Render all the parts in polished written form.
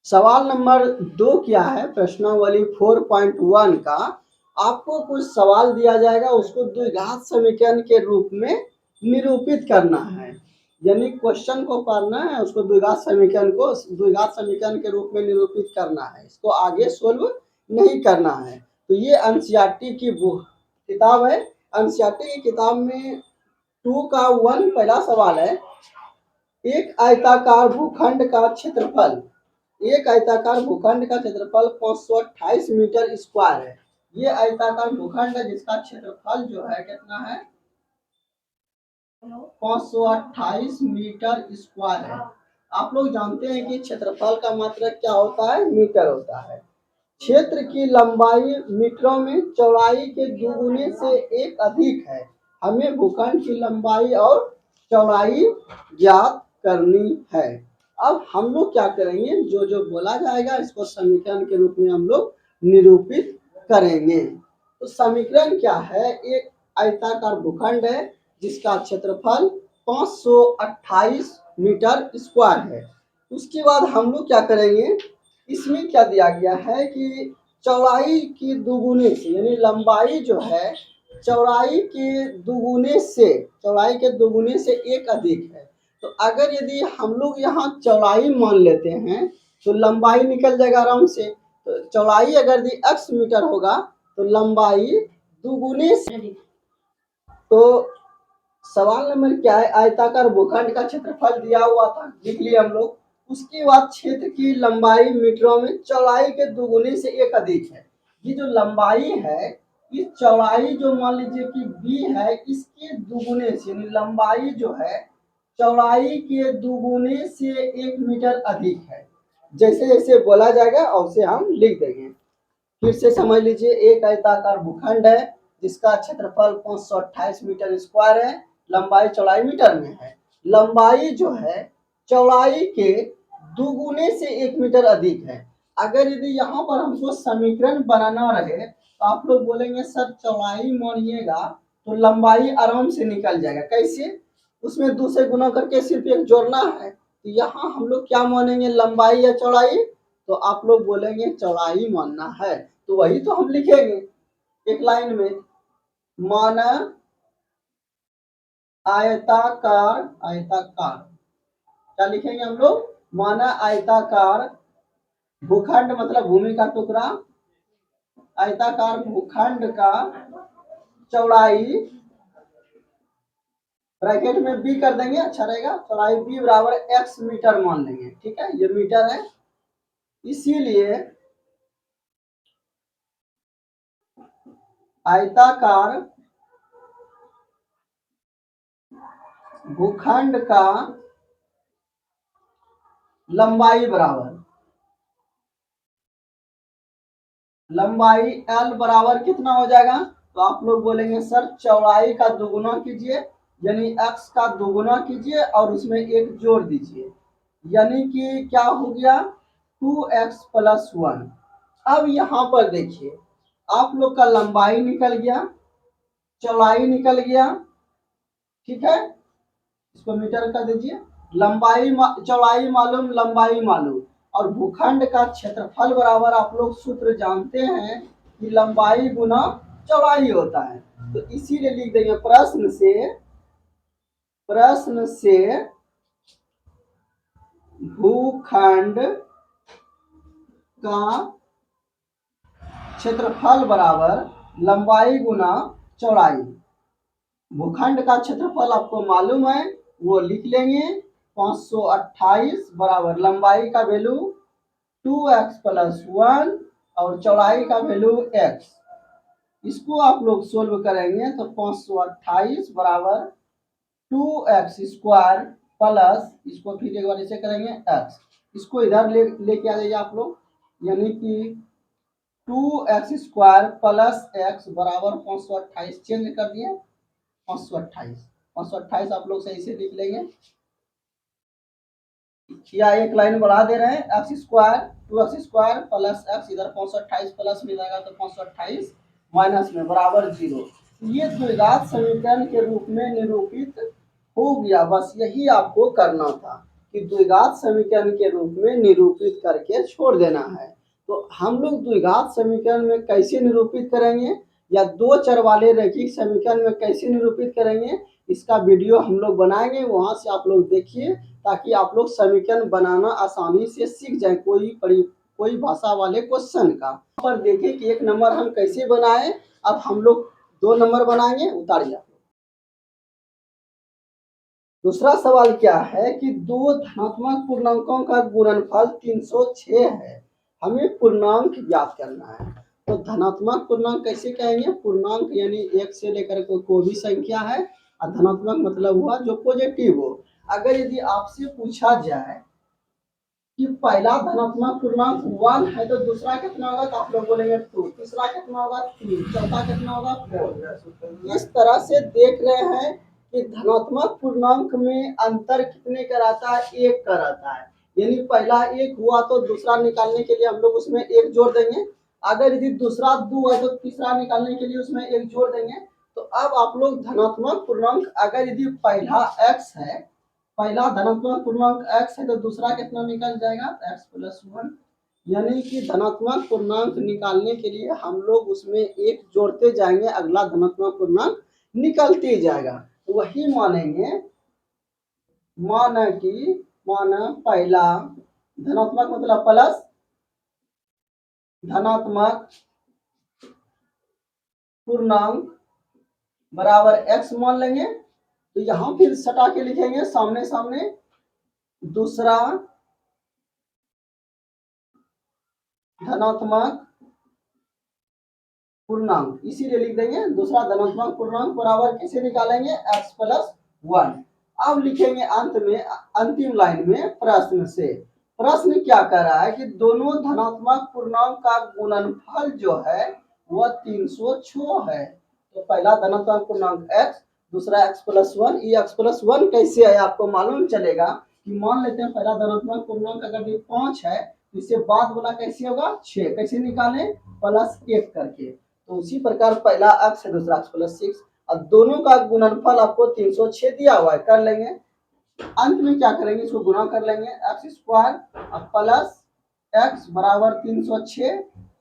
सवाल नंबर 2 क्या है, प्रश्नावली 4.1 का आपको कुछ सवाल दिया जाएगा, उसको द्विघात समीकरण के रूप में निरूपित करना है। यानी क्वेश्चन को पढ़ना है, उसको द्विघात समीकरण के रूप में निरूपित करना है, इसको आगे सोल्व नहीं करना है। तो ये एनसीईआरटी की किताब है। एनसीईआरटी की किताब में 2 का 1 पहला सवाल है, एक आयताकार भूखंड का क्षेत्रफल 528 मीटर स्क्वायर है। ये आयताकार भूखंड है जिसका क्षेत्रफल जो है कितना है, 528 मीटर स्क्वायर है। आप लोग जानते हैं कि क्षेत्रफल का मात्रक क्या होता है, मीटर होता है। क्षेत्र की लंबाई मीटरों में चौड़ाई के दुगुने से एक अधिक है। हमें भूखंड की लंबाई और चौड़ाई ज्ञात करनी है। अब हम लोग क्या करेंगे, जो जो बोला जाएगा इसको समीकरण के रूप में हम लोग निरूपित करेंगे। तो समीकरण क्या है, एक आयताकार भूखंड है जिसका क्षेत्रफल 528 मीटर स्क्वायर है। उसके बाद हम लोग क्या करेंगे, इसमें क्या दिया गया है कि चौड़ाई की दुगुने से, यानी लंबाई जो है चौड़ाई के दुगुने से एक अधिक है। तो अगर यदि हम लोग यहाँ चौड़ाई मान लेते हैं तो लंबाई निकल जाएगा आराम से। तो चौड़ाई अगर यदि x मीटर होगा तो लंबाई दुगुने से। तो सवाल नंबर क्या है, आयताकार भूखंड का क्षेत्रफल दिया हुआ था, लिख लिया हम लोग। उसके बाद क्षेत्र की लंबाई मीटरों में चौड़ाई के दुगुने से एक अधिक है। ये जो लंबाई है, इस चौड़ाई जो मान लीजिए कि b है, इसके दुगुने से, यानी लंबाई जो है चौड़ाई के दुगुने से 1 मीटर अधिक है। जैसे जैसे बोला जाएगा वैसे हम लिख देंगे। फिर से समझ लीजिए, एक आयताकार भूखंड है जिसका क्षेत्रफल 528 मीटर स्क्वायर है, लंबाई चौड़ाई मीटर में है। लंबाई जो है चौड़ाई के दुगुने से 1 मीटर अधिक है। अगर यदि यहाँ पर हमको समीकरण बनाना रहे तो आप लोग बोलेंगे सर चौड़ाई मानिएगा तो लंबाई आराम से निकल जाएगा। कैसे, उसमें 2 से गुना करके सिर्फ एक जोड़ना है। तो यहाँ हम लोग क्या मानेंगे, लंबाई या चौड़ाई? तो आप लोग बोलेंगे चौड़ाई मानना है, तो वही तो हम लिखेंगे एक लाइन में, माना आयताकार क्या लिखेंगे हम लोग, माना आयताकार भूखंड मतलब भूमि का टुकड़ा, आयताकार भूखंड का चौड़ाई ब्रैकेट में b कर देंगे, अच्छा रहेगा। चौड़ाई b बराबर x मीटर मान लेंगे, ठीक है, ये मीटर है। इसीलिए आयताकार भूखंड का लंबाई बराबर, लंबाई L बराबर कितना हो जाएगा, तो आप लोग बोलेंगे सर चौड़ाई का दुगुना कीजिए, यानी x का दुगुना कीजिए और उसमें एक जोड़ दीजिए, यानी कि क्या हो गया 2x + 1। अब यहाँ पर देखिए, आप लोग का लंबाई निकल गया, चौड़ाई निकल गया, ठीक है, इसको मीटर कर दीजिए। लंबाई चौड़ाई मालूम, लंबाई मालूम, और भूखंड का क्षेत्रफल बराबर आप लोग सूत्र जानते हैं कि लंबाई गुना चौड़ाई होता है। तो इसीलिए लिख देंगे प्रश्न से भूखंड का क्षेत्रफल बराबर लंबाई गुना चौड़ाई। भूखंड का क्षेत्रफल आपको मालूम है, वो लिख लेंगे 528 बराबर लंबाई का वैल्यू 2x + 1 और चौड़ाई का वैल्यू x। इसको आप लोग सोल्व करेंगे तो 528 बराबर 2x स्क्वायर प्लस, इसको फिर एक बार ऐसे करेंगे x, इसको इधर लेके आ जाइए आप लोग, यानी कि 2x स्क्वायर प्लस x बराबर 528 चेंज कर दिए 528 आप लोग सही से लिख लेंगे, या एक लाइन बढ़ा दे रहे हैं, x square 2x square plus x, इधर 528 प्लस में जाएगा तो 528 माइनस में बराबर 0। ये द्विघात समीकरण के रूप में निरूपित हो गया, बस यही आपको करना था। कि द्विघात समीकरण के रूप में निरूपित करके छोड़ देना है। तो हम लोग द्विघात समीकरण में कैसे निरूपित करेंगे या दो चर वाले रैखिक समीकरण में कैसे निरूपित करेंगे, इसका वीडियो हम लोग बनाएंगे, वहां से आप लोग देखिए ताकि आप लोग समीकरण बनाना आसानी से सीख जाए कोई भाषा वाले क्वेश्चन का। पर देखिए कि 1 नंबर हम कैसे बनाए। अब हम लोग 2 नंबर बनाएंगे, उतारिए। दूसरा सवाल क्या है कि दो धनात्मक पूर्णांकों का गुणनफल 306 है, हमें पूर्णांक ज्ञात करना है। तो धनात्मक पूर्णांक कैसे कहेंगे, पूर्णांक यानी 1 से लेकर कोई भी संख्या है, और धनात्मक मतलब हुआ जो पॉजिटिव हो। अगर यदि आपसे पूछा जाए कि पहला धनात्मक पूर्णांक 1 है तो दूसरा कितना होगा, तो आप लोग बोलेंगे 2, तीसरा कितना होगा 3, चौथा कितना होगा 4। इस तरह से देख रहे हैं कि धनात्मक पूर्णांक में अंतर कितने का रहता है, 1 का रहता है। यानी पहला 1 हुआ तो दूसरा निकालने के लिए हम लोग उसमें 1 जोड़ देंगे। अगर यदि दूसरा 2 है तो तीसरा निकालने के लिए उसमें 1 जोड़ देंगे। तो अब आप लोग धनात्मक पूर्णांक अगर यदि पहला x है, पहला धनात्मक पूर्णांक x है तो दूसरा कितना निकल जाएगा, x प्लस 1। यानी कि धनात्मक पूर्णांक निकालने के लिए हम लोग उसमें 1 जोड़ते जाएंगे, अगला धनात्मक पूर्णांक निकलते जाएगा। तो वही मानेंगे, माना पहला धनात्मक मतलब प्लस, धनात्मक पूर्णांक बराबर x मान लेंगे। तो यहां फिर सटा के लिखेंगे सामने सामने, दूसरा धनात्मक पूर्णांक, इसीलिए लिख देंगे दूसरा धनात्मक पूर्णांक बराबर किसे निकालेंगे, x प्लस 1। अब लिखेंगे अंत में, अंतिम लाइन में प्रश्न से, प्रश्न क्या कह रहा है कि दोनों धनात्मक पूर्णांक का गुणनफल जो है वह 306 है। तो पहला धनात्मक पूर्णांक x, दूसरा x प्लस 1। ये x प्लस 1 कैसे है आपको मालूम चलेगा कि मान लेते हैं पहला धनात्मक पूर्णांक अगर 5 है तो इससे बाद वाला कैसे होगा 6, कैसे निकाले, प्लस 1 करके। तो उसी प्रकार पहला x है, दूसरा x प्लस 6, और दोनों का गुणनफल आपको 306 दिया हुआ है, कर लेंगे। अंत में क्या करेंगे, इसको गुणा कर लेंगे, x स्क्वायर प्लस x बराबर 306,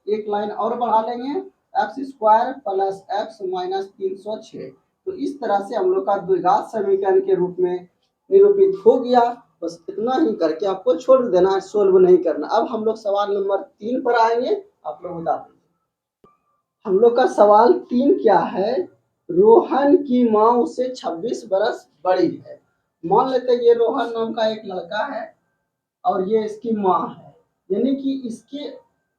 एक लाइन और बढ़ा लेंगे, x square plus x minus 306। तो इस तरह से हम लोग का द्विघात समीकरण के रूप में निरूपित हो गया। बस इतना ही करके आपको छोड़ देना है, सोल्व नहीं करना। अब हम लोग सवाल नंबर 3 पर आएंगे, आप लोग बता दीजिए। हम लोग का सवाल 3 क्या है, रोहन की माँ उससे 26 बरस बड़ी है। मान लेते हैं ये रोहन नाम का एक लड़का है और ये इसकी माँ है, यानी कि इसकी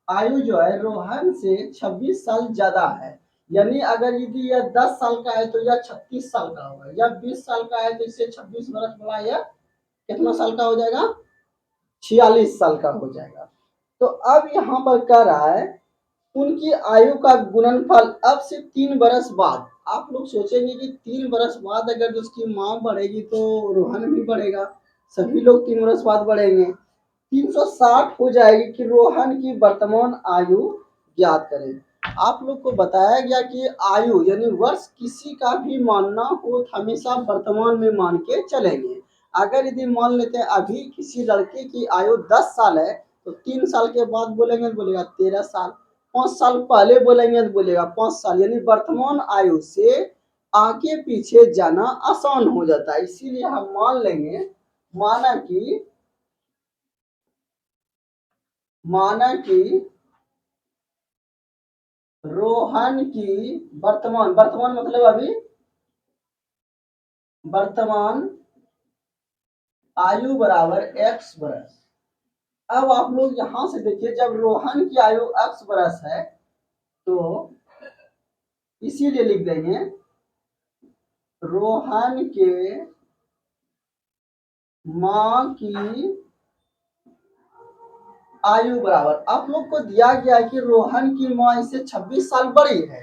आयु जो है रोहन से 26 साल ज्यादा है। यानी अगर यदि यह 10 साल का है तो यह 36 साल का होगा, या 20 साल का है तो इससे 26 बरस बड़ा यह कितना साल का हो जाएगा, 46 साल का हो जाएगा। तो अब यहाँ पर कह रहा है उनकी आयु का गुणनफल अब से 3 बरस बाद। आप लोग सोचेंगे कि 3 बरस बाद अगर उसकी माँ बढ़ेगी तो रोहन भी बढ़ेगा, सभी लोग 3 बरस बाद बढ़ेंगे, 360 हो जाएगी कि रोहन की वर्तमान आयु ज्ञात करें। आप लोग को बताया गया कि आयु यानी वर्ष किसी का भी मानना हो तो हमेशा वर्तमान में मान के चलेंगे। अगर यदि मान लेते हैं अभी किसी लड़के की आयु 10 साल है तो 3 साल के बाद बोलेंगे तो बोलेगा 13 साल, 5 साल पहले बोलेंगे तो बोलेगा 5 साल, यानी वर्तमान आयु से आगे पीछे जाना आसान हो जाता है। इसीलिए हम मान लेंगे, माना कि रोहन की वर्तमान मतलब अभी वर्तमान आयु बराबर x बरस। अब आप लोग यहां से देखिए, जब रोहन की आयु x बरस है तो इसीलिए लिख देंगे रोहन के माँ की आयु बराबर, आप लोग को दिया गया है कि रोहन की माँ इससे 26 साल बड़ी है।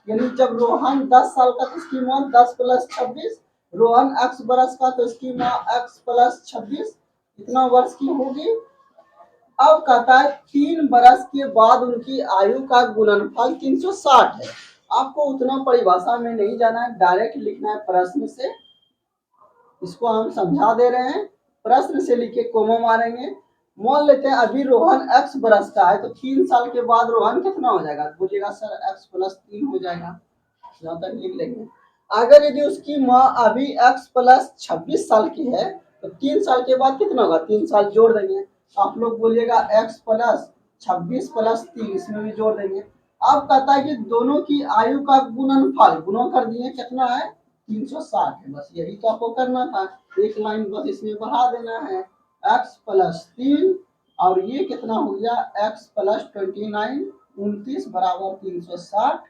यानी जब रोहन 10 साल का तो इसकी माँ 10 प्लस 26, रोहन x बरस का तो इसकी माँ x प्लस 26, इतना वर्ष की होगी। अब कहता है 3 बरस के बाद उनकी आयु का गुणनफल 360 है। आपको उतना परिभाषा में नहीं जाना है, डायरेक्ट लिखना है प्रश्न से, इसको हम समझा दे रहे हैं। प्रश्न से लिखे कोमा मारेंगे। मान लेते हैं अभी रोहन x बरस का है, तो 3 साल के बाद रोहन कितना हो जाएगा? बोलिएगा सर x + 3 हो जाएगा, यहाँ तक लिख लेंगे। अगर यदि उसकी माँ अभी x + 26 साल की है, तो 3 साल के बाद कितना होगा? 3 साल जोड़ देंगे। आप लोग बोलिएगा x + 26 + 3, इसमें भी जोड़ देंगे। अब कहता है कि दोनों की आयु का गुणनफल, गुणा कर दिए, कितना है? 360 है। बस यही तो आपको करना था, एक लाइन बस इसमें बढ़ा देना है। x + 3 और ये कितना हो गया? x + 29, 29 बराबर 360।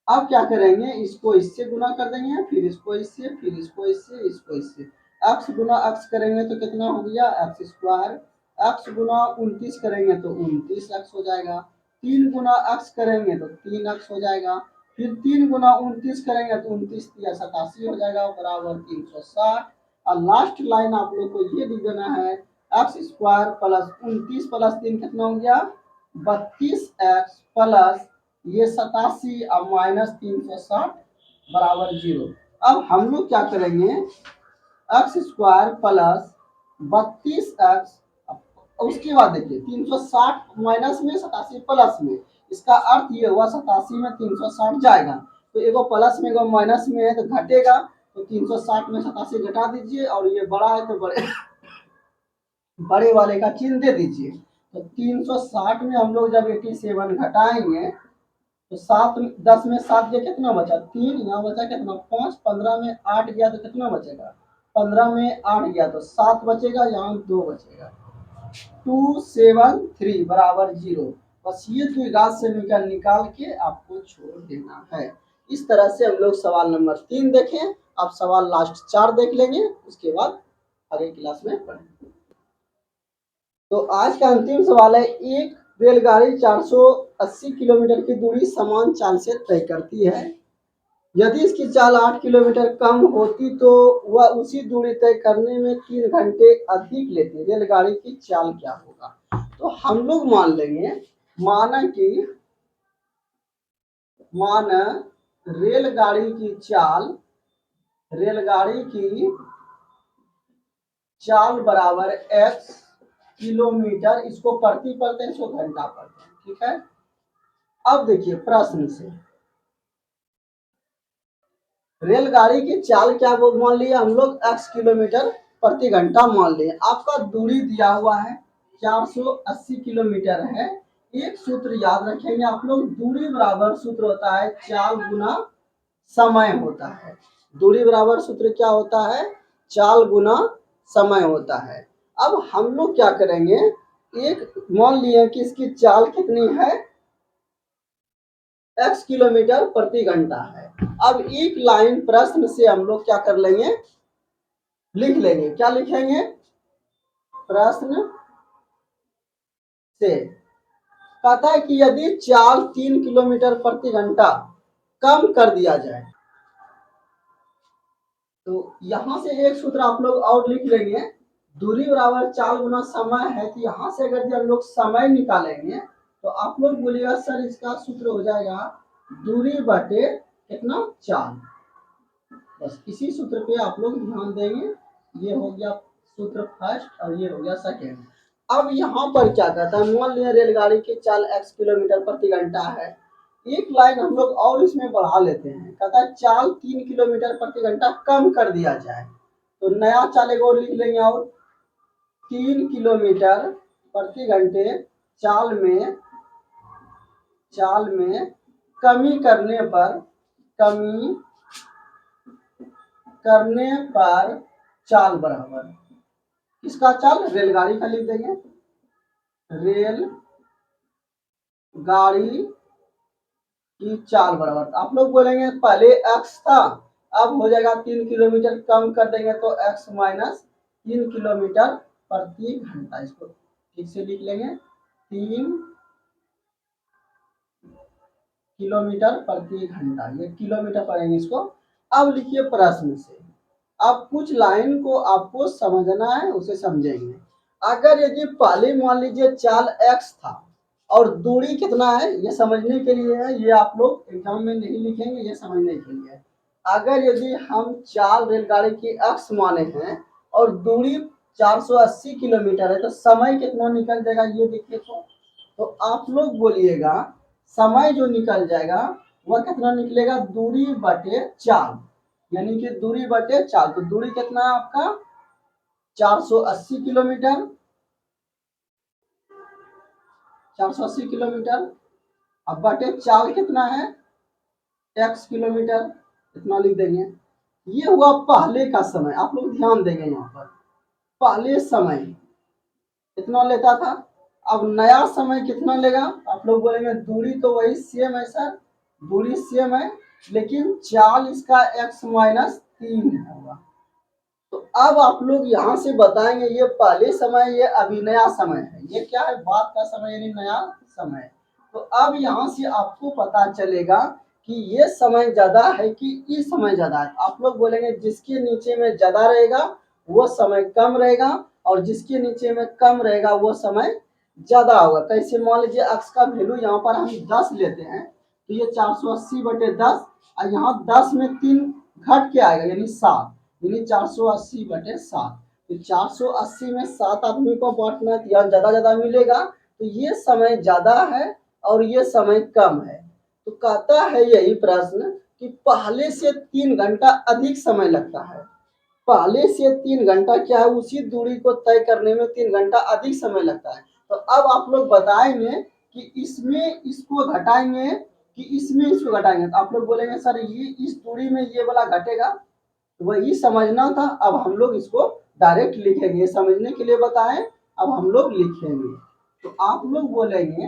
अब क्या करेंगे? इसको इससे गुना कर देंगे, फिर इसको इससे, फिर इसको इससे, इसको इससे। x गुना x करेंगे तो कितना हो गया? x²। x गुना 29 करेंगे तो 29x हो जाएगा। 3 गुना x करेंगे तो 3x हो जाएगा। फिर 3 गुना 29 करेंगे तो 29 × 87 हो जाएगा, बराबर 360। और लास्ट लाइन आप लोग को ये लिख देना है, x² + 29 + 3 कितना हो गया? 32x प्लस ये 87 और -360 बराबर 0। अब हम लोग क्या करेंगे? x² + 32x, उसके बाद देखिए 360 माइनस में 87 प्लस में, इसका अर्थ ये हुआ 87 में 360 जाएगा, तो एगो प्लस में एगो माइनस में है तो घटेगा, तो 360 में 87 घटा दीजिए, और ये बड़ा है तो बड़े वाले का चिन्ह दे दीजिए। तो 360 में हम लोग जब 87 घटाएंगे तो 7 10 में 7 गया, कितना बचा? 3। यहाँ बचा कितना? 5। 15 में 8 गया तो कितना बचेगा? 15 में 8 गया तो 7 बचेगा, यहाँ 2 बचेगा। 273 बराबर 0। बस ये द्विघात समीकरण निकाल के आपको छोड़ देना है। इस तरह से हम लोग सवाल नंबर 3 देखें। अब सवाल लास्ट 4 देख लेंगे, उसके बाद अगले क्लास में पढ़ेंगे। तो आज का अंतिम सवाल है, एक रेलगाड़ी 480 किलोमीटर की दूरी समान चाल से तय करती है। यदि इसकी चाल 8 किलोमीटर कम होती तो वह उसी दूरी तय करने में 3 घंटे अधिक लेती। रेलगाड़ी की चाल क्या होगा? तो हम लोग मान लेंगे, माना रेलगाड़ी की चाल बराबर x किलोमीटर, इसको प्रति पढ़ते हैं, इसको घंटा पढ़ते हैं, ठीक है। अब देखिए प्रश्न से, रेलगाड़ी की चाल क्या वो मान लिया हम लोग? x किलोमीटर प्रति घंटा मान लिए। आपका दूरी दिया हुआ है 480 किलोमीटर है। एक सूत्र याद रखेंगे आप लोग, दूरी बराबर सूत्र होता है चाल गुना समय होता है। दूरी बराबर सूत्र क्या होता है? चाल गुना समय होता है। अब हम लोग क्या करेंगे? एक मान लिए कि इसकी चाल कितनी है? x किलोमीटर प्रति घंटा है। अब एक लाइन प्रश्न से हम लोग क्या कर लेंगे? लिख लेंगे। क्या लिखेंगे? प्रश्न से कहता है कि यदि चाल 3 किलोमीटर प्रति घंटा कम कर दिया जाए, तो यहां से एक सूत्र आप लोग और लिख लेंगे, दूरी बराबर चाल गुना समय है। तो यहां से अगर हम लोग समय निकालेंगे तो आप लोग बोलिएगा सर इसका सूत्र हो जाएगा दूरी बटे कितना? चाल। बस इसी सूत्र पे आप लोग ध्यान देंगे। ये हो गया सूत्र फर्स्ट और ये हो गया सेकेंड। अब यहाँ पर क्या कहता है? मान लिया रेलगाड़ी की चाल x किलोमीटर प्रति घंटा है। एक लाइन हम लोग और इसमें बढ़ा लेते हैं, कहता है चाल 3 किलोमीटर प्रति घंटा कम कर दिया जाए। तो नया चाल एक और लिख लेंगे, और 3 किलोमीटर प्रति घंटे चाल में कमी करने पर चाल बराबर, इसका चाल रेलगाड़ी का लिख देंगे, रेल गाड़ी की चाल बराबर। आप लोग बोलेंगे पहले x था, अब हो जाएगा 3 किलोमीटर कम कर देंगे तो x माइनस 3 किलोमीटर प्रति घंटा। इसको ठीक से लिख लेंगे, 3 किलोमीटर प्रति घंटा, ये किलोमीटर पढ़ेंगे इसको। अब लिखिए प्रश्न से, अब कुछ लाइन को आपको समझना है, उसे समझेंगे। अगर यदि पहले मान लीजिए चाल x था और दूरी कितना है, ये समझने के लिए है, ये आप लोग एग्जाम में नहीं लिखेंगे, ये समझने के लिए है। अगर यदि हम चाल रेलगाड़ी की x माने हैं और दूरी 480 किलोमीटर है, तो समय कितना निकल जाएगा ये देखिए। तो आप लोग बोलिएगा समय जो निकल जाएगा वह कितना निकलेगा, दूरी बटे चाल, यानी कि दूरी बटे चाल। तो दूरी कितना है आपका 480 किलोमीटर, 480 किलोमीटर। अब बटे चाल कितना है x किलोमीटर, इतना लिख देंगे। ये हुआ पहले का समय। आप लोग ध्यान देंगे यहाँ पर पहले समय कितना लेता था, अब नया समय कितना लेगा। आप लोग बोलेंगे दूरी तो वही सेम है सर, दूरी सेम है, लेकिन चाल इसका x माइनस 3 होगा। तो अब आप लोग यहाँ से बताएंगे ये पहले समय, ये अभी नया समय है, ये क्या है बाद का समय यानी नया समय। तो अब यहाँ से आपको पता चलेगा कि ये समय ज्यादा है कि ये समय ज्यादा है। आप लोग बोलेंगे जिसके नीचे में ज्यादा रहेगा वो समय कम रहेगा, और जिसके नीचे में कम रहेगा वो समय ज्यादा होगा। कैसे, मान लीजिए अक्स का वैल्यू यहाँ पर हम 10 लेते हैं, तो ये 480 बटे 10, और यहाँ 10 में 3 घट के आएगा यानी 7, यानी 480 बटे 7। तो 480 में 7 आदमी को बांटना है, यहाँ ज्यादा मिलेगा, तो ये समय ज्यादा है और ये समय कम है। तो कहता है यही प्रश्न कि पहले से 3 घंटा अधिक समय लगता है। पहले से 3 घंटा क्या है, उसी दूरी को तय करने में 3 घंटा अधिक समय लगता है। तो अब आप लोग बताएंगे कि इसमें इसको घटाएंगे कि इसमें इसको घटाएंगे। तो आप लोग बोलेंगे सर ये इस दूरी में ये वाला घटेगा, वही समझना था। अब हम लोग इसको डायरेक्ट लिखेंगे, समझने के लिए बताएं, अब हम लोग लिखेंगे। तो आप लोग बोलेंगे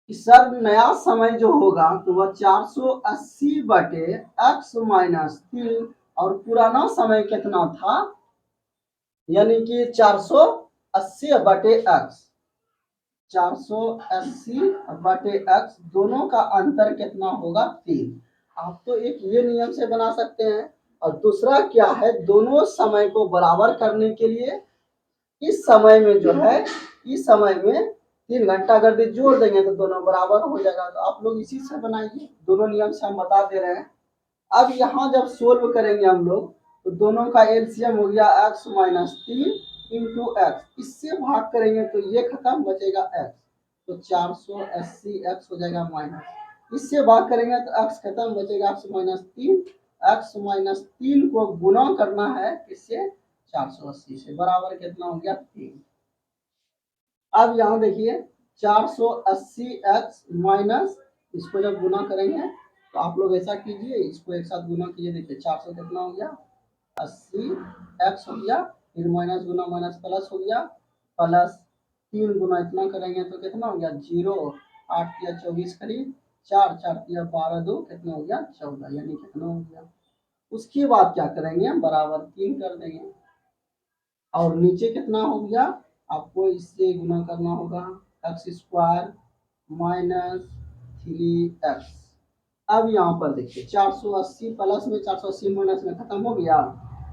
कि सर नया समय जो होगा तो वह 480 बटे x माइनस 3, और पुराना समय कितना था, यानी कि 480 बटे x, 480 बटे x, दोनों का अंतर कितना होगा 3। आप तो एक ये नियम से बना सकते हैं, और दूसरा क्या है, दोनों समय को बराबर करने के लिए इस समय में जो है, इस समय में 3 घंटा अगर भी जोड़ देंगे तो दोनों बराबर हो जाएगा। तो आप लोग इसी से बनाइए, दोनों नियम से हम बता दे रहे हैं। अब यहाँ जब सोल्व करेंगे हम लोग, तो दोनों का एलसीएम हो गया x माइनस 3 इंटू एक्स, इससे भाग करेंगे तो ये खत्म, बचेगा x, तो 480 x हो जाएगा माइनस, इससे भाग करेंगे तो x खत्म, बचेगा x माइनस 3। x माइनस 3 को गुना करना है इससे 480 से, बराबर कितना हो गया 3। अब यहाँ देखिए 480x माइनस, इसको जब गुना करेंगे तो आप लोग ऐसा कीजिए, इसको एक साथ गुना कीजिए। देखिए 400 कितना हो गया 80x हो गया, फिर माइनस गुना माइनस प्लस हो गया, प्लस 3 गुना इतना करेंगे तो कितना हो गया 0, 8 या 24 करीब, 4 4 या 12 2 कितना हो गया 14, यानी कितना हो गया। उसके बाद क्या करेंगे, बराबर 3 कर देंगे, और नीचे कितना हो गया, आपको इससे गुना करना होगा, एक्स स्क्वायर माइनस 3x। अब यहाँ पर देखिए 480 प्लस में 480 माइनस में खत्म हो गया,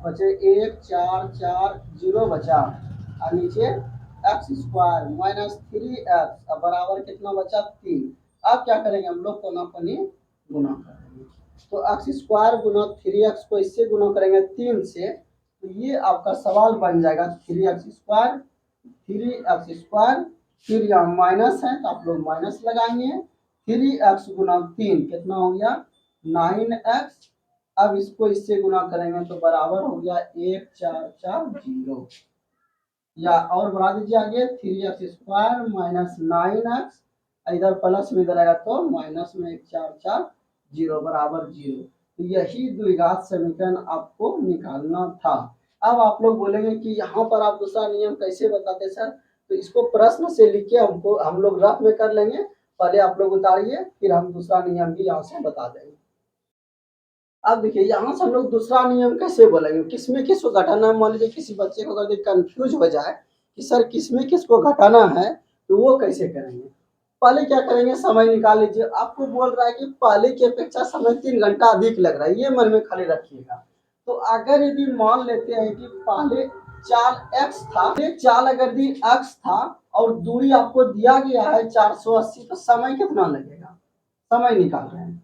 बचे 1 4 4 0 बचा, और नीचे एक्स स्क्वायर माइनस 3x, अब बराबर कितना बचा 3। अब क्या करेंगे हम लोग, कोना कोनी गुना करेंगे, तो एक्स स्क्वायर गुना 3x को इससे गुना करेंगे 3 से, तो ये आपका सवाल बन जाएगा 3x स्क्वायर, 3x स्क्वायर, फिर यहाँ माइनस है तो आप लोग माइनस लगाएंगे, 3x गुना 3 कितना हो गया 9x। अब इसको इससे गुना करेंगे तो बराबर हो गया 1 4 4 0, या और बढ़ा दीजिए आगे 3x स्क्वायर माइनस 9x, इधर प्लस में इधर आएगा तो माइनस में 1 4 4 0 बराबर 0। तो यही द्विघात समीकरण आपको निकालना था। अब आप लोग बोलेंगे कि यहाँ पर आप दूसरा नियम कैसे बताते सर, तो इसको प्रश्न से लिख के हमको हम लोग रफ में कर लेंगे, पहले आप लोग उतारिए फिर हम दूसरा नियम भी यहाँ से बता देंगे। अब देखिए यहाँ से हम लोग दूसरा नियम कैसे बोलेंगे, किसमें किसको घटाना है। मान लीजिए किसी बच्चे को अगर कंफ्यूज हो जाए कि सर किसमें किसको घटाना है, तो वो कैसे करेंगे। पहले क्या करेंगे, समय निकाल लीजिए। आपको बोल रहा है कि पहले की अपेक्षा समय 3 घंटा अधिक लग रहा है, ये मन में खाली रखिएगा। तो अगर यदि मान लेते हैं कि पहले चाल x था, चाल अगर दी x था और दूरी आपको दिया गया है 480, तो समय कितना लगेगा, समय निकाल रहे हैं।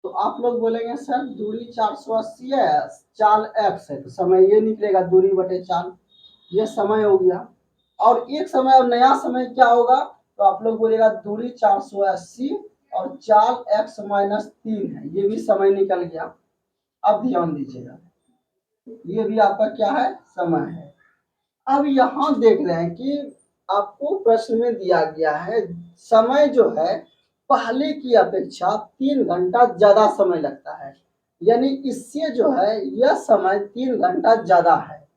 तो आप लोग बोलेंगे सर दूरी 480 है, चाल x है, तो समय ये निकलेगा दूरी बटे चाल, ये समय हो गया। और एक समय और नया समय क्या होगा, तो आप लोग बोलेगा दूरी 480 और चाल x माइनस 3 है, ये भी समय निकल गया। अब ध्यान दीजिएगा, ये भी आपका क्या है, समय है। अब यहाँ देख रहे हैं कि आपको प्रश्न में दिया गया है समय जो है पहले की अपेक्षा 3 घंटा ज्यादा समय लगता है, यानी इससे जो है यह समय 3 घंटा ज्यादा है,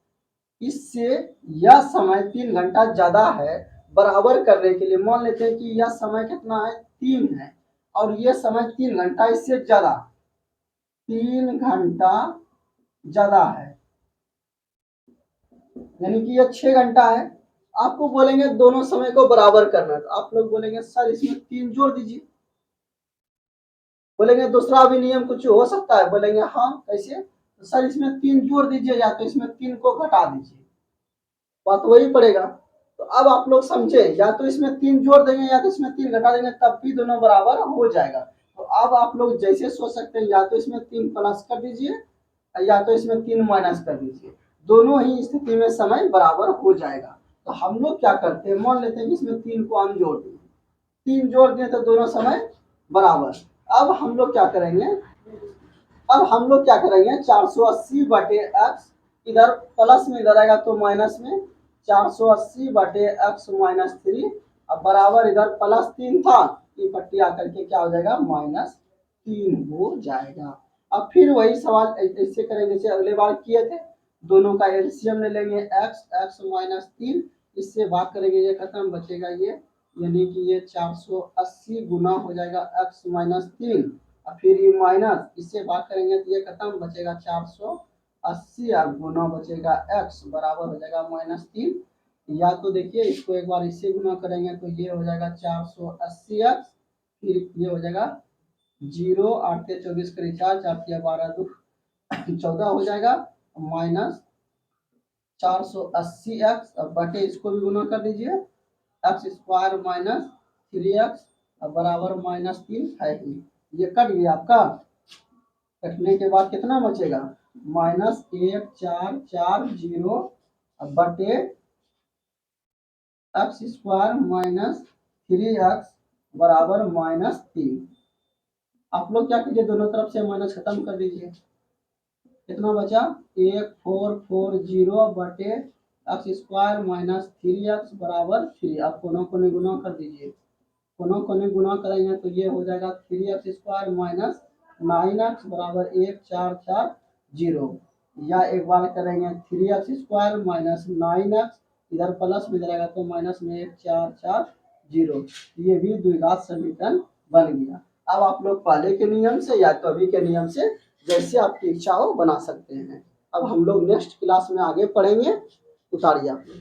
इससे यह समय 3 घंटा ज्यादा है। बराबर करने के लिए मान लेते हैं कि यह समय कितना है, 3 है, और यह समय 3 घंटा इससे ज्यादा, 3 घंटा ज्यादा है, यानी कि यह 6 घंटा है। आपको बोलेंगे दोनों समय को बराबर करना, तो आप लोग बोलेंगे सर इसमें 3 जोड़ दीजिए। बोलेंगे दूसरा भी नियम कुछ हो सकता है, बोलेंगे हाँ कैसे, तो सर इसमें 3 जोड़ दीजिए, या तो इसमें 3 को घटा दीजिए, बात वही पड़ेगा। तो अब आप लोग समझे, या तो इसमें 3 जोड़ देंगे या तो इसमें 3 घटा देंगे, तब भी दोनों बराबर हो जाएगा। तो अब आप लोग जैसे सोच सकते हैं, या तो इसमें 3 प्लस कर दीजिए या तो इसमें 3 माइनस कर दीजिए, दोनों ही स्थिति में समय बराबर हो जाएगा। तो हम लोग क्या करते हैं, मान लेते हैं कि इसमें 3 को हम जोड़ दें, 3 जोड़ दें तो दोनों समय बराबर। अब हम लोग क्या करेंगे, 480 बटे एक्स, इधर प्लस में इधर आएगा तो माइनस में, 480 बटे एक्स माइनस 3, अब बराबर इधर प्लस 3 था, ये पट्टी आकर के क्या हो जाएगा, माइनस 3 हो जाएगा। अब फिर वही सवाल ऐसे करेंगे जैसे अगले बार किए थे, दोनों का एलसीएम ले लेंगे, x माइनस 3, इससे भाग करेंगे, ये खत्म, बचेगा ये, यानी कि ये 480 गुना हो जाएगा x माइनस 3, और फिर ये माइनस, इससे भाग करेंगे तो ये खत्म, बचेगा 480 और गुना बचेगा x, बराबर हो जाएगा माइनस 3। या तो देखिए इसको एक बार इससे गुना करेंगे तो ये हो जाएगा 480x, फिर ये हो जाएगा 0, 8 के 24 करीब 4, 4 के 12 2 14 हो जाएगा, माइनस 480x, अब बटे इसको भी गुना कर दीजिए, एक्स स्क्वायर माइनस 3x बराबर माइनस 3 है ही, ये कट गया आपका। कटने के बाद कितना बचेगा, माइनस 1440 बटे एक्स स्क्वायर माइनस 3x बराबर माइनस 3। आप लोग क्या कीजिए, दोनों तरफ से माइनस खत्म कर दीजिए, कितना बचा, 1440 बटे एक्स स्क्वायर माइनस 3x बराबर 3। आप कोनों को गुना कर दीजिए, कोनों को गुना करेंगे तो ये हो जाएगा 3x स्क्वायर माइनस 9x बराबर 1440, या एक बार करेंगे 3x स्क्वायर माइनस 9x, इधर प्लस में जाएगा तो माइनस में 1440, ये भी द्विघात समीकरण बन गया। अब आप लोग पहले के नियम से या तो अभी के नियम से जैसे आपकी इच्छा हो बना सकते हैं। अब हम लोग नेक्स्ट क्लास में आगे पढ़ेंगे, उतारिए आप लोग।